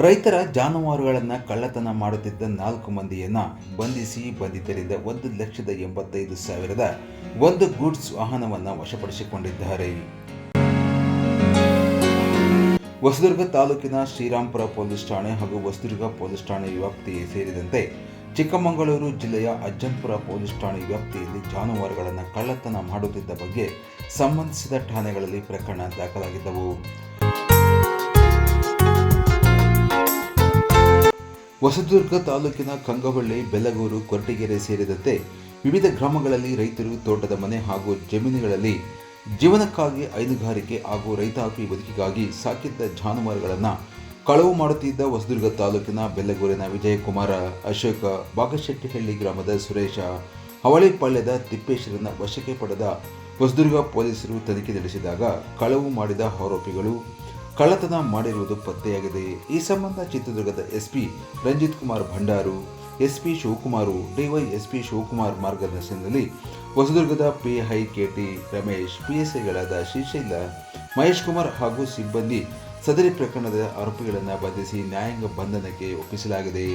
ರೈತರ ಜಾನುವಾರುಗಳನ್ನು ಕಳ್ಳತನ ಮಾಡುತ್ತಿದ್ದ 4 ಮಂದಿಯನ್ನ ಬಂಧಿಸಿ ಬಂಧಿತರಿಂದ 1,85,000 ಒಂದು ಗೂಡ್ಸ್ ವಾಹನವನ್ನು ವಶಪಡಿಸಿಕೊಂಡಿದ್ದಾರೆ. ಹೊಸದುರ್ಗ ತಾಲೂಕಿನ ಶ್ರೀರಾಂಪುರ ಪೊಲೀಸ್ ಠಾಣೆ ಹಾಗೂ ಹೊಸದುರ್ಗ ಪೊಲೀಸ್ ಠಾಣೆ ವ್ಯಾಪ್ತಿಗೆ ಸೇರಿದಂತೆ ಚಿಕ್ಕಮಗಳೂರು ಜಿಲ್ಲೆಯ ಅಜ್ಜಂಪುರ ಪೊಲೀಸ್ ಠಾಣೆ ವ್ಯಾಪ್ತಿಯಲ್ಲಿ ಜಾನುವಾರುಗಳನ್ನು ಕಳ್ಳತನ ಮಾಡುತ್ತಿದ್ದ ಬಗ್ಗೆ ಸಂಬಂಧಿಸಿದ ಠಾಣೆಗಳಲ್ಲಿ ಪ್ರಕರಣ ದಾಖಲಾಗಿದ್ದವು. ಹೊಸದುರ್ಗ ತಾಲೂಕಿನ ಕಂಗವಳ್ಳಿ, ಬೆಲಗೂರು, ಕೊರಟಗೆರೆ ಸೇರಿದಂತೆ ವಿವಿಧ ಗ್ರಾಮಗಳಲ್ಲಿ ರೈತರು ತೋಟದ ಮನೆ ಹಾಗೂ ಜಮೀನುಗಳಲ್ಲಿ ಜೀವನಕ್ಕಾಗಿ ಹೈನುಗಾರಿಕೆ ಹಾಗೂ ರೈತಾಪಿ ಬದುಕಿಗಾಗಿ ಸಾಕಿದ್ದ ಜಾನುವಾರುಗಳನ್ನು ಕಳವು ಮಾಡುತ್ತಿದ್ದ ಹೊಸದುರ್ಗ ತಾಲೂಕಿನ ಬೆಲಗೂರಿನ ವಿಜಯಕುಮಾರ, ಅಶೋಕ, ಬಾಗಶೆಟ್ಟಿಹಳ್ಳಿ ಗ್ರಾಮದ ಸುರೇಶ, ಅವಳಿಪಾಳ್ಯದ ತಿಪ್ಪೇಶ್ವರನ ವಶಕ್ಕೆ ಪಡೆದ ಹೊಸದುರ್ಗ ಪೊಲೀಸರು ತನಿಖೆ ನಡೆಸಿದಾಗ ಕಳವು ಮಾಡಿದ ಆರೋಪಿಗಳು ಕಳ್ಳತನ ಮಾಡಿರುವುದು ಪತ್ತೆಯಾಗಿದೆ. ಈ ಸಂಬಂಧ ಚಿತ್ರದುರ್ಗದ SP Ranjith Kumar Bhandaru, SP Shivakumar, DySP Shivakumar ಮಾರ್ಗದರ್ಶನದಲ್ಲಿ ಹೊಸದುರ್ಗದ ಪಿಐ ಕೆಟಿ ರಮೇಶ್, ಪಿಎಸ್ಐಗಳಾದ ಶ್ರೀಶೈಲ, ಮಹೇಶ್ ಕುಮಾರ್ ಹಾಗೂ ಸಿಬ್ಬಂದಿ ಸದರಿ ಪ್ರಕರಣದ ಆರೋಪಿಗಳನ್ನು ಬಂಧಿಸಿ ನ್ಯಾಯಾಂಗ ಬಂಧನಕ್ಕೆ ಒಪ್ಪಿಸಲಾಗಿದೆ.